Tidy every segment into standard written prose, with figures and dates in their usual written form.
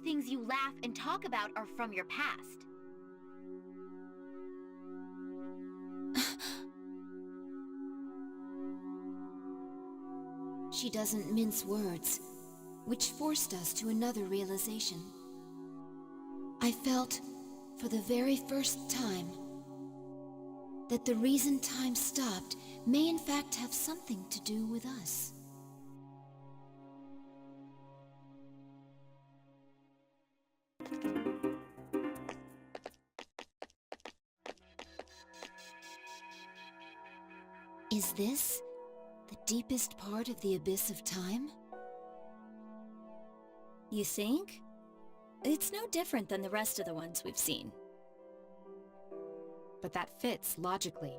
things you laugh and talk about are from your past. She doesn't mince words, which forced us to another realization. I felt, for the very first time, that the reason time stopped may in fact have something to do with us. Is this the deepest part of the abyss of time? You think? It's no different than the rest of the ones we've seen. But that fits logically.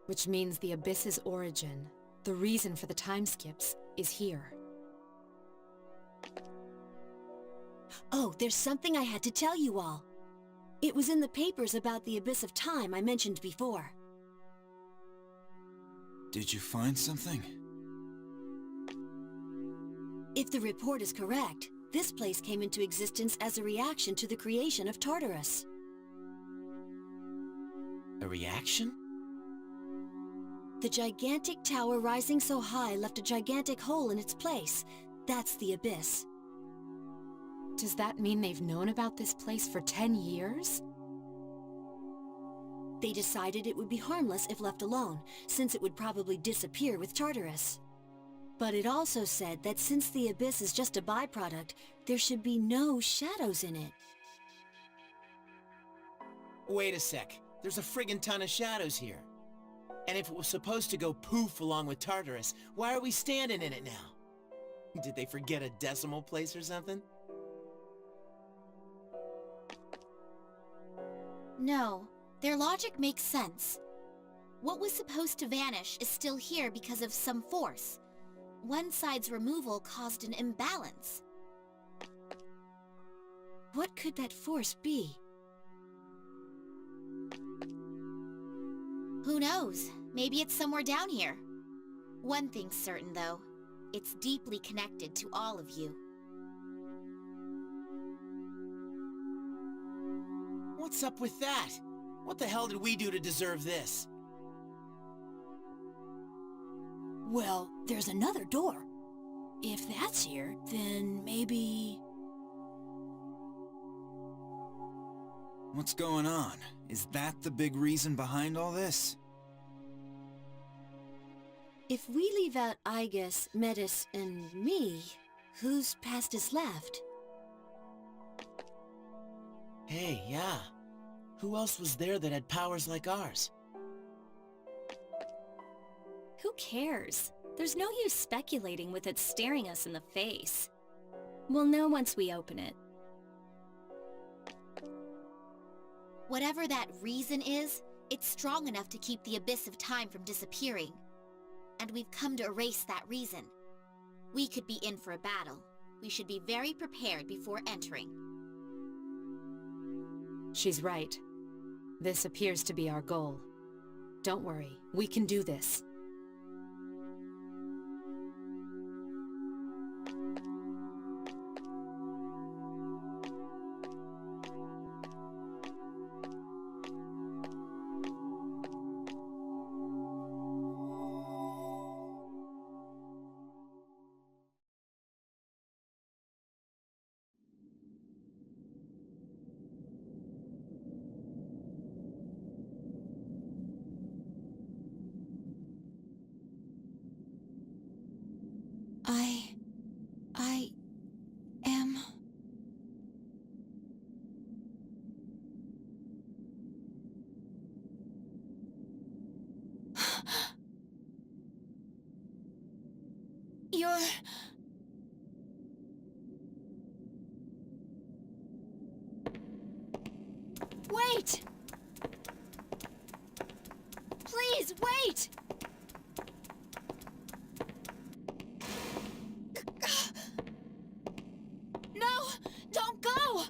Which means the Abyss's origin, the reason for the time skips, is here. Oh, there's something I had to tell you all. It was in the papers about the Abyss of Time I mentioned before. Did you find something? If the report is correct, this place came into existence as a reaction to the creation of Tartarus. A reaction? The gigantic tower rising so high left a gigantic hole in its place. That's the Abyss. Does that mean they've known about this place for 10 years? They decided it would be harmless if left alone, since it would probably disappear with Tartarus. But it also said that since the Abyss is just a byproduct, there should be no shadows in it. Wait a sec. There's a friggin' ton of shadows here. And if it was supposed to go poof along with Tartarus, why are we standing in it now? Did they forget a decimal place or something? No, their logic makes sense. What was supposed to vanish is still here because of some force. One side's removal caused an imbalance. What could that force be? Who knows? Maybe it's somewhere down here. One thing's certain, though. It's deeply connected to all of you. What's up with that? What the hell did we do to deserve this? Well, there's another door. If that's here, then maybe... What's going on? Is that the big reason behind all this? If we leave out Aigis, Metis, and me, whose past is left? Hey, yeah. Who else was there that had powers like ours? Who cares? There's no use speculating with it staring us in the face. We'll know once we open it. Whatever that reason is, it's strong enough to keep the Abyss of Time from disappearing. And we've come to erase that reason. We could be in for a battle. We should be very prepared before entering. She's right. This appears to be our goal. Don't worry, we can do this. I am... You're... Wait! Please, wait! No! Don't go!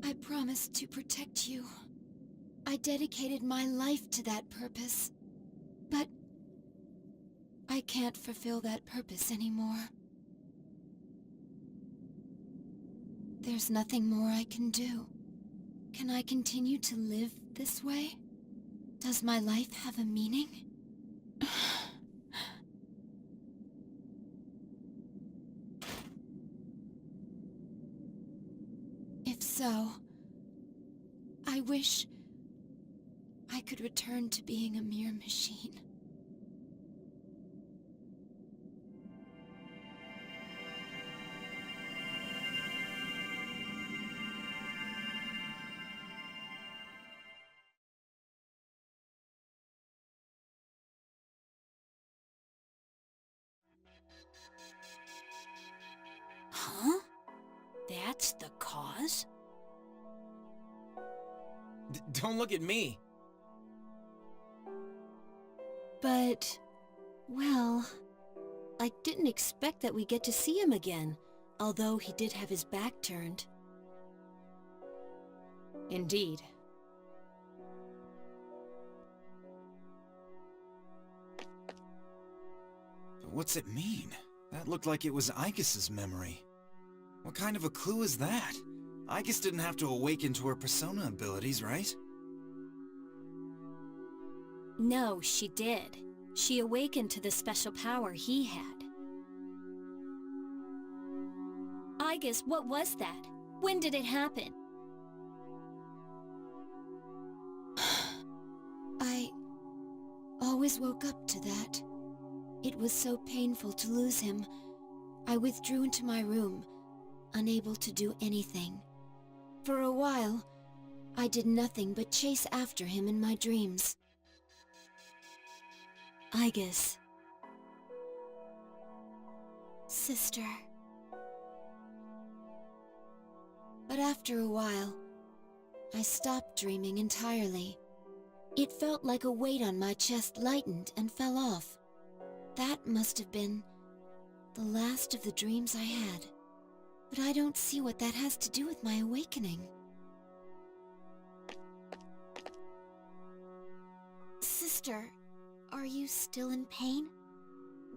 I promise to protect you. I dedicated my life to that purpose, but I can't fulfill that purpose anymore. There's nothing more I can do. Can I continue to live this way? Does my life have a meaning? If so, I wish I could return to being a mere machine. Huh? That's the cause? Don't look at me. But, well, I didn't expect that we'd get to see him again, although he did have his back turned. Indeed. But what's it mean? That looked like it was Aigis' memory. What kind of a clue is that? Aigis didn't have to awaken to her persona abilities, right? No, she did. She awakened to the special power he had. Aigis, what was that? When did it happen? I always woke up to that. It was so painful to lose him. I withdrew into my room, unable to do anything. For a while, I did nothing but chase after him in my dreams. Aigis. Sister. But after a while, I stopped dreaming entirely. It felt like a weight on my chest lightened and fell off. That must have been the last of the dreams I had. But I don't see what that has to do with my awakening. Sister, are you still in pain?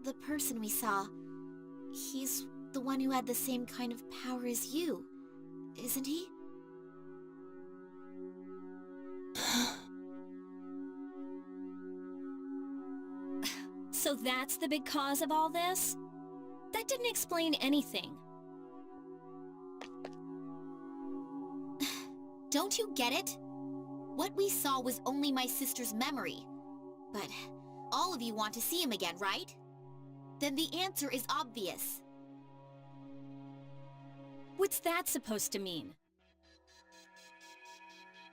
The person we saw, he's the one who had the same kind of power as you, isn't he? So that's the big cause of all this? That didn't explain anything. Don't you get it? What we saw was only my sister's memory. But all of you want to see him again, right? Then the answer is obvious. What's that supposed to mean?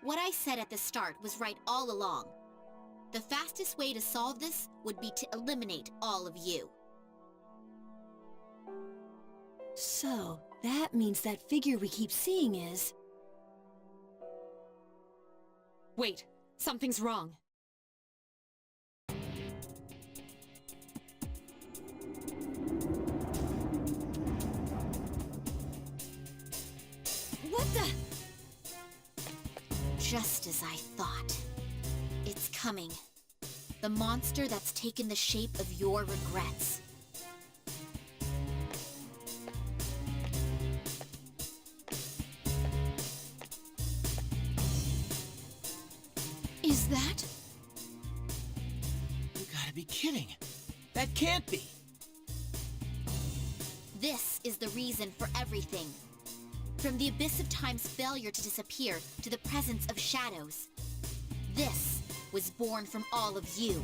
What I said at the start was right all along. The fastest way to solve this would be to eliminate all of you. So, that means that figure we keep seeing is... Wait, something's wrong. What the... Just as I thought. It's coming. The monster that's taken the shape of your regrets. Is that? You gotta be kidding. That can't be. This is the reason for everything. From the Abyss of Time's failure to disappear to the presence of shadows. This was born from all of you.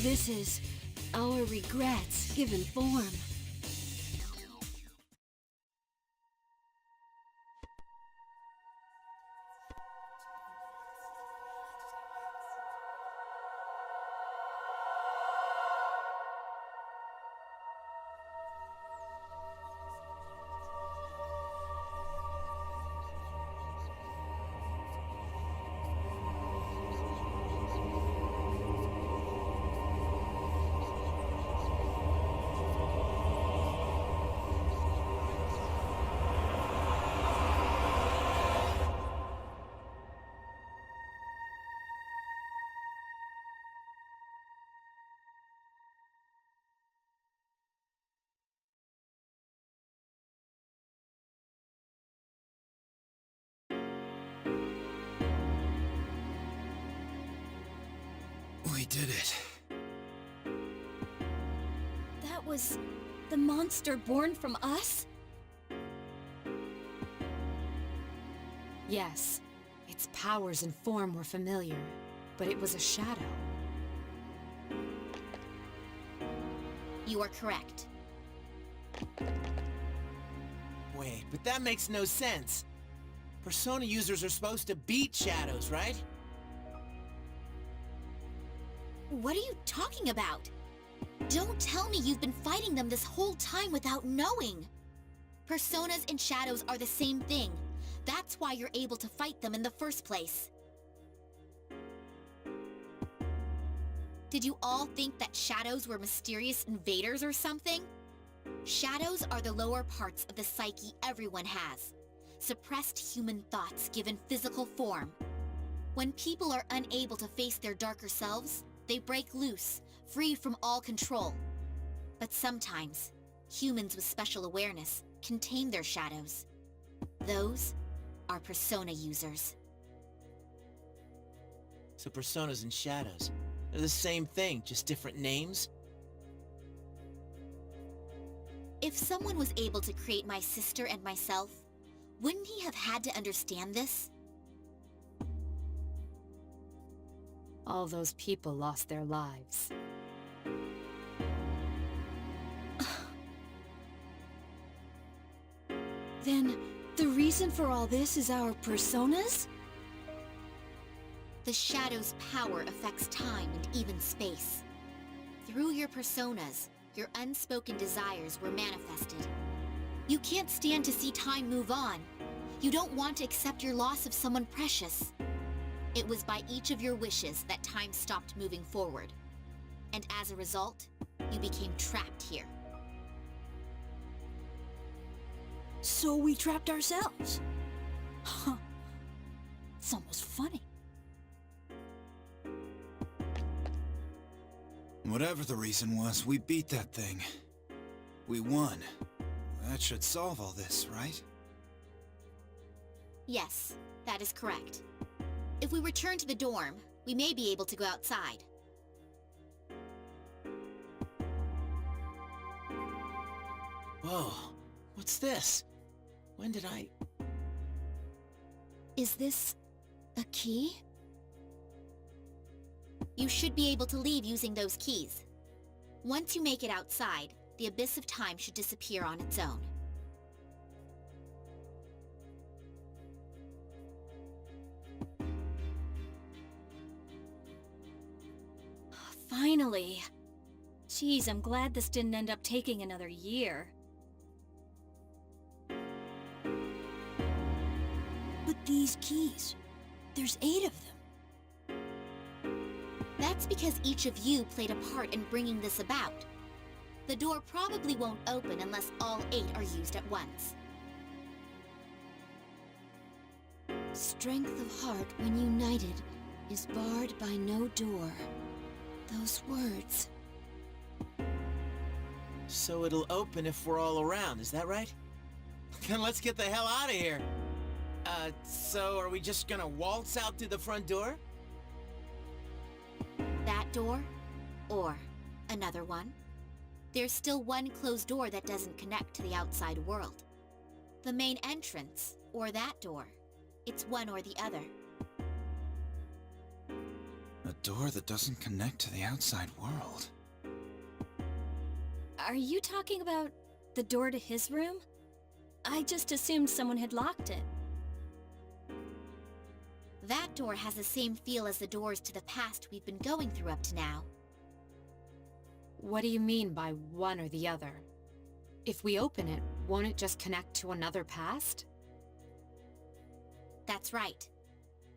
This is our regrets given form. did it. That was the monster born from us? Yes, its powers and form were familiar, but it was a shadow. You are correct. Wait, but that makes no sense. Persona users are supposed to beat shadows, right? What are you talking about? Don't tell me you've been fighting them this whole time without knowing. Personas and shadows are the same thing. That's why you're able to fight them in the first place. Did you all think that shadows were mysterious invaders or something? Shadows are the lower parts of the psyche everyone has. Suppressed human thoughts given physical form. When people are unable to face their darker selves, they break loose, free from all control. But sometimes, humans with special awareness can tame their shadows. Those are persona users. So personas and shadows, they're the same thing, just different names? If someone was able to create my sister and myself, wouldn't he have had to understand this? All those people lost their lives. Then, the reason for all this is our personas? The shadow's power affects time and even space. Through your personas, your unspoken desires were manifested. You can't stand to see time move on. You don't want to accept your loss of someone precious. It was by each of your wishes that time stopped moving forward. And as a result, you became trapped here. So we trapped ourselves. Huh. It's almost funny. Whatever the reason was, we beat that thing. We won. That should solve all this, right? Yes, that is correct. If we return to the dorm, we may be able to go outside. Whoa, what's this? When did I... Is this a key? You should be able to leave using those keys. Once you make it outside, the abyss of time should disappear on its own. Finally. Geez, I'm glad this didn't end up taking another year. But these keys, there's 8 of them. That's because each of you played a part in bringing this about. The door probably won't open unless all 8 are used at once. Strength of heart when united is barred by no door. Those words. So it'll open if we're all around, is that right? Then let's get the hell out of here. So are we just gonna waltz out through the front door? That door, or another one. There's still one closed door that doesn't connect to the outside world. The main entrance, or that door. It's one or the other. A door that doesn't connect to the outside world. Are you talking about the door to his room? I just assumed someone had locked it. That door has the same feel as the doors to the past we've been going through up to now. What do you mean by one or the other? If we open it, won't it just connect to another past? That's right.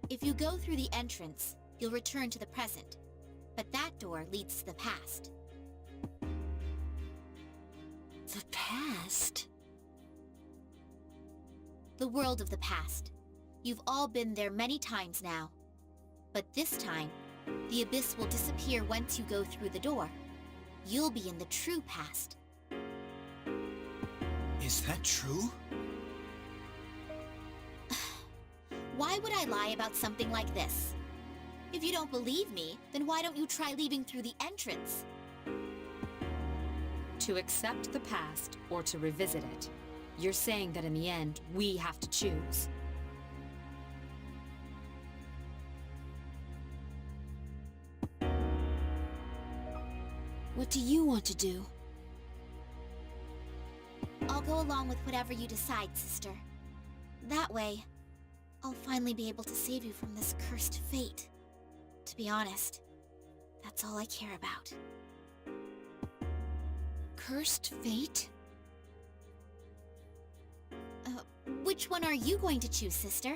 If you go through the entrance, you'll return to the present. But that door leads to the past. The past? The world of the past. You've all been there many times now. But this time, the abyss will disappear once you go through the door. You'll be in the true past. Is that true? Why would I lie about something like this? If you don't believe me, then why don't you try leaving through the entrance? To accept the past or to revisit it, you're saying that in the end, we have to choose. What do you want to do? I'll go along with whatever you decide, sister. That way, I'll finally be able to save you from this cursed fate. To be honest, that's all I care about. Cursed fate? Which one are you going to choose, sister?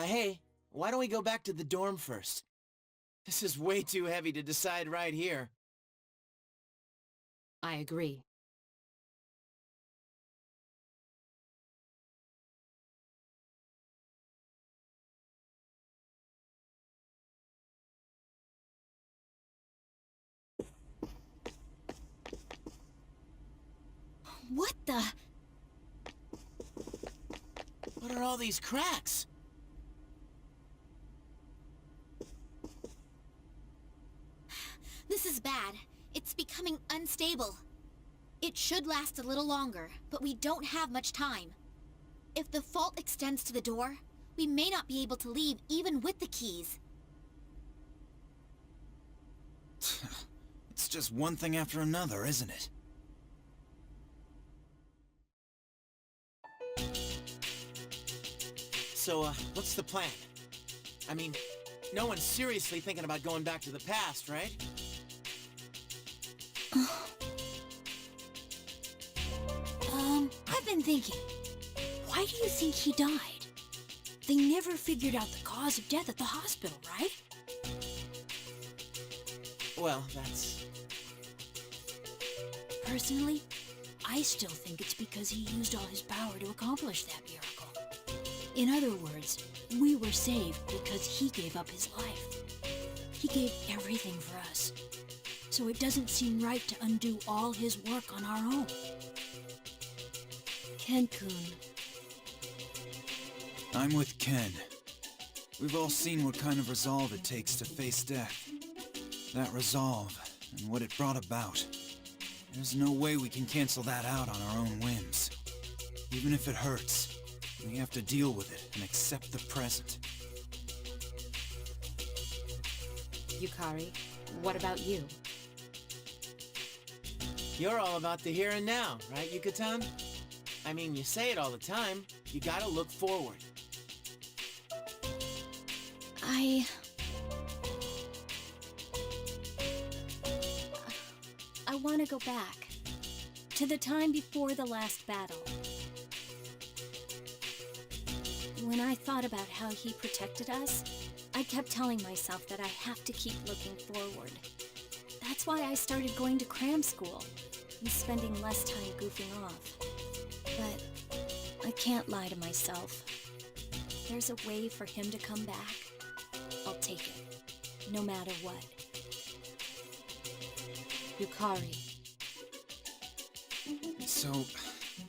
Hey, why don't we go back to the dorm first? This is way too heavy to decide right here. I agree. What the? What are all these cracks? This is bad. It's becoming unstable. It should last a little longer, but we don't have much time. If the fault extends to the door, we may not be able to leave even with the keys. It's just one thing after another, isn't it? So, what's the plan? I mean, no one's seriously thinking about going back to the past, right? I've been thinking, why do you think he died? They never figured out the cause of death at the hospital, right? Well, that's... Personally, I still think it's because he used all his power to accomplish that miracle. In other words, we were saved because he gave up his life. He gave everything for us. So it doesn't seem right to undo all his work on our own. Ken-kun. I'm with Ken. We've all seen what kind of resolve it takes to face death. That resolve, and what it brought about. There's no way we can cancel that out on our own whims. Even if it hurts, we have to deal with it and accept the present. Yukari, what about you? You're all about the here and now, right, Yuka-tan? I mean, you say it all the time. You gotta look forward. I want to go back to the time before the last battle. When I thought about how he protected us, I kept telling myself that I have to keep looking forward. That's why I started going to cram school and spending less time goofing off. But I can't lie to myself. If there's a way for him to come back, I'll take it, no matter what. Yukari. So,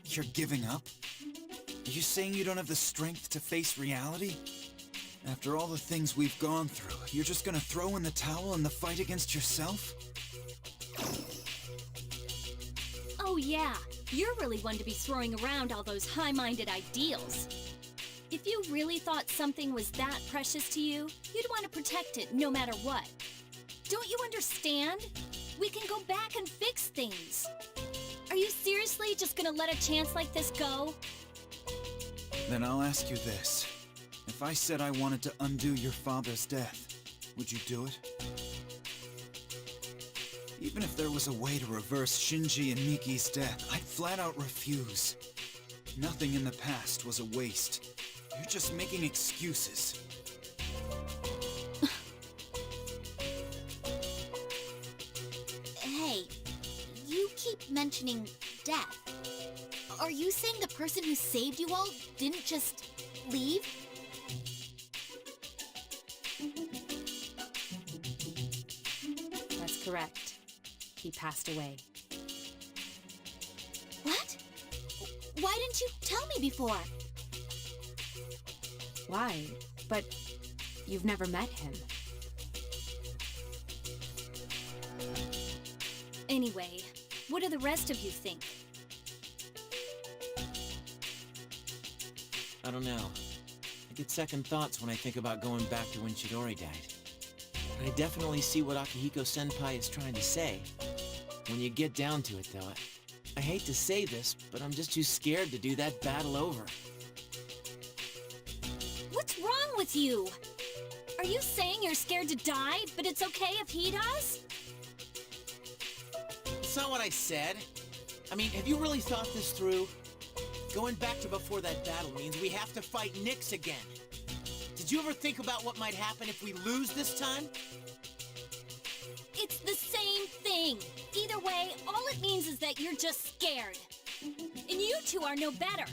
you're giving up? Are you saying you don't have the strength to face reality? After all the things we've gone through, you're just gonna throw in the towel in the fight against yourself? Oh yeah, you're really one to be throwing around all those high-minded ideals. If you really thought something was that precious to you, you'd want to protect it no matter what. Don't you understand? We can go back and fix things. Are you seriously just gonna let a chance like this go? Then I'll ask you this. If I said I wanted to undo your father's death, would you do it? Even if there was a way to reverse Shinji and Miki's death, I'd flat out refuse. Nothing in the past was a waste. You're just making excuses. Hey, you keep mentioning death. Are you saying the person who saved you all didn't just leave? That's correct. He passed away. What? didn't you tell me before? Why? But you've never met him. Anyway, what do the rest of you think? I don't know. I get second thoughts when I think about going back to when Chidori died. And I definitely see what Akihiko-senpai is trying to say. When you get down to it, though, I hate to say this, but I'm just too scared to do that battle over. What's wrong with you? Are you saying you're scared to die, but it's okay if he does? That's not what I said. I mean, have you really thought this through? Going back to before that battle means we have to fight Nyx again. Did you ever think about what might happen if we lose this time? It's the same thing. Either way, all it means is that you're just scared. And you two are no better.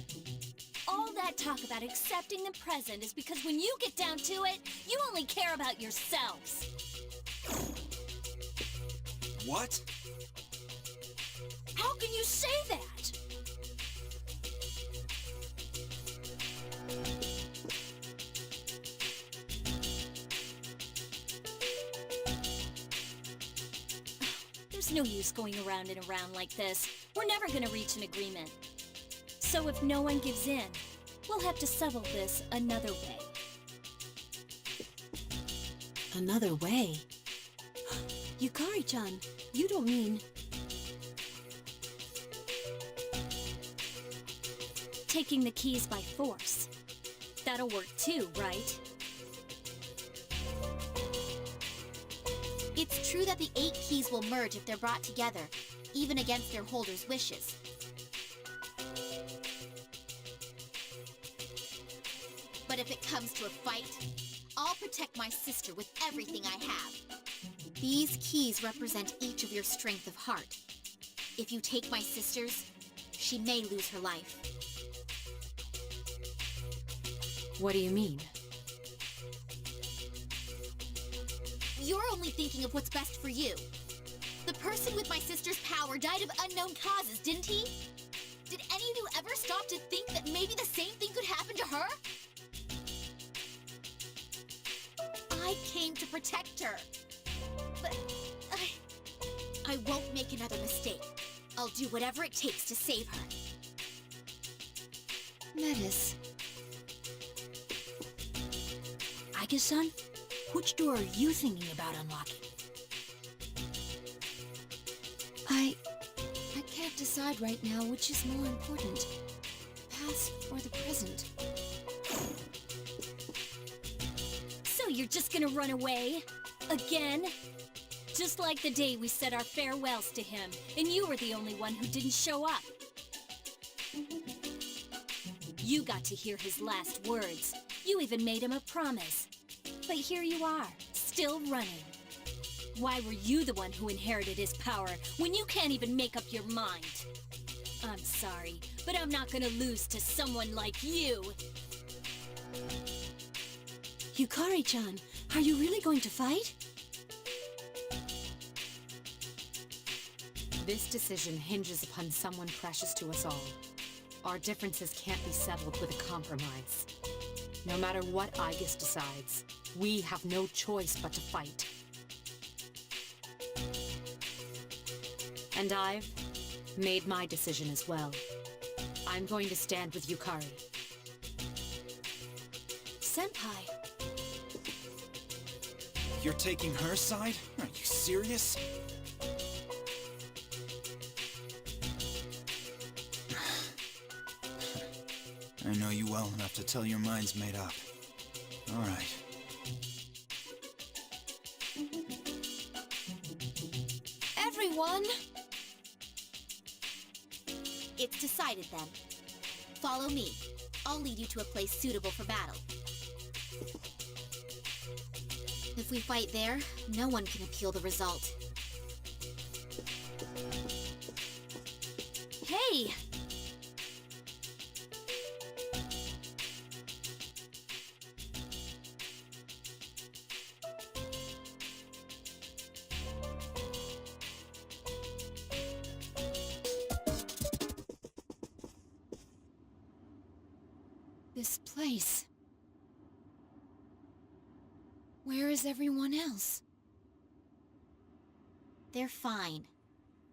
All that talk about accepting the present is because when you get down to it, you only care about yourselves. What? How can you say that? There's no use going around and around like this. We're never gonna reach an agreement. So if no one gives in, we'll have to settle this another way. Another way? Yukari-chan, you don't mean... Taking the keys by force. That'll work too, right? It's true that the 8 keys will merge if they're brought together, even against their holder's wishes. But if it comes to a fight, I'll protect my sister with everything I have. These keys represent each of your strength of heart. If you take my sister's, she may lose her life. What do you mean? You're only thinking of what's best for you. The person with my sister's power died of unknown causes, didn't he? Did any of you ever stop to think that maybe the same thing could happen to her? I came to protect her. But I won't make another mistake. I'll do whatever it takes to save her. Metis, Aige-san, which door are you thinking about unlocking? I can't decide right now which is more important. Past or the present. So you're just gonna run away? Again? Just like the day we said our farewells to him, and you were the only one who didn't show up. You got to hear his last words. You even made him a promise. But here you are, still running. Why were you the one who inherited his power when you can't even make up your mind? I'm sorry, but I'm not gonna lose to someone like you. Yukari-chan, are you really going to fight? This decision hinges upon someone precious to us all. Our differences can't be settled with a compromise. No matter what Aigis decides, we have no choice but to fight. And I've made my decision as well. I'm going to stand with Yukari. Senpai, You're taking her side? Are you serious? I know you well enough to tell your mind's made up. All right. everyone! It's decided then. Follow me. I'll lead you to a place suitable for battle. If we fight there, no one can appeal the result. Hey! This place... Where is everyone else? They're fine.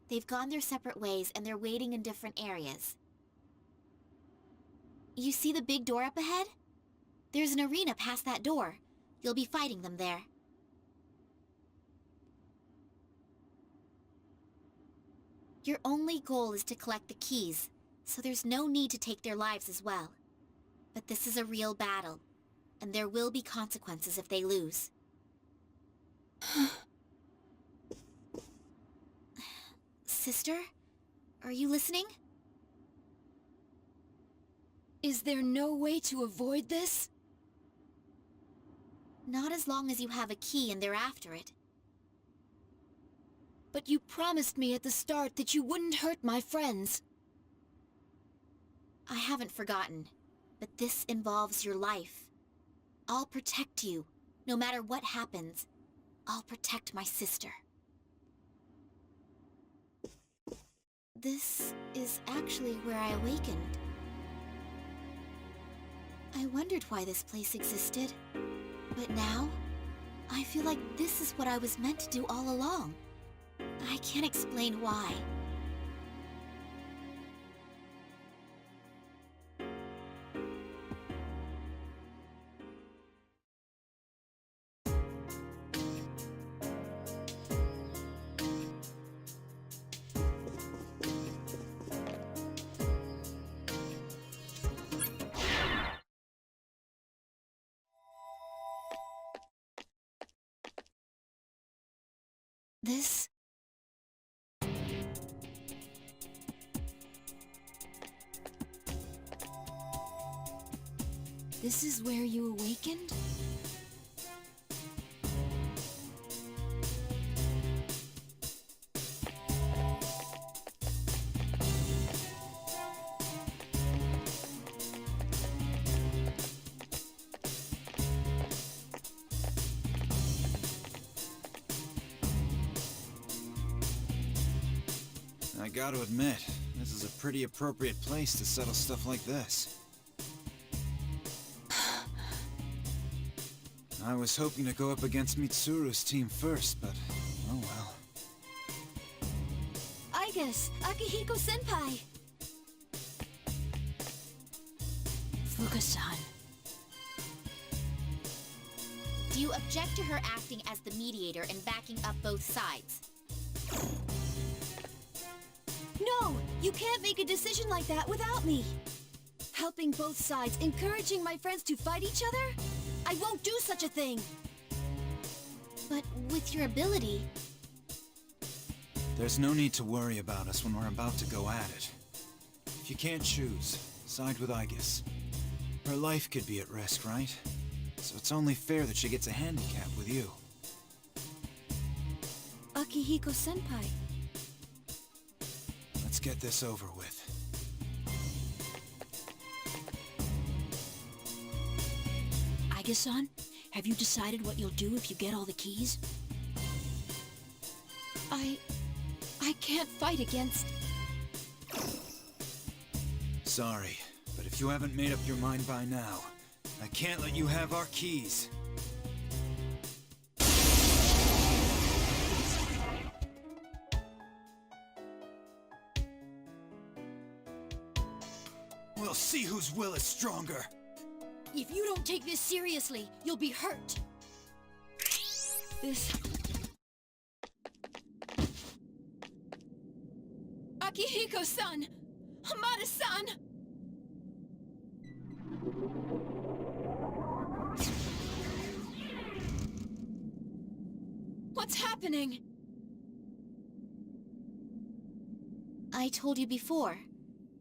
They've gone their separate ways and they're waiting in different areas. You see the big door up ahead? There's an arena past that door. You'll be fighting them there. Your only goal is to collect the keys, so there's no need to take their lives as well. But this is a real battle, and there will be consequences if they lose. Sister? Are you listening? Is there no way to avoid this? Not as long as you have a key and they're after it. But you promised me at the start that you wouldn't hurt my friends. I haven't forgotten, but this involves your life. I'll protect you, no matter what happens. I'll protect my sister. This is actually where I awakened. I wondered why this place existed, but now, I feel like this is what I was meant to do all along. I can't explain why. This... This is where you awakened? I gotta admit, this is a pretty appropriate place to settle stuff like this. I was hoping to go up against Mitsuru's team first, but oh well. I guess Akihiko-senpai! Fuka-san. Do you object to her acting as the mediator and backing up both sides? No! You can't make a decision like that without me! Helping both sides, encouraging my friends to fight each other? I won't do such a thing! But with your ability... There's no need to worry about us when we're about to go at it. If you can't choose, side with Aigis. Her life could be at risk, right? So it's only fair that she gets a handicap with you. Akihiko-senpai. Let's get this over with. Aigis-san, have you decided what you'll do if you get all the keys? I can't fight against... Sorry, but if you haven't made up your mind by now, I can't let you have our keys. We'll see whose will is stronger. If you don't take this seriously, you'll be hurt. This... Akihiko-san! Hamada-san! What's happening? I told you before.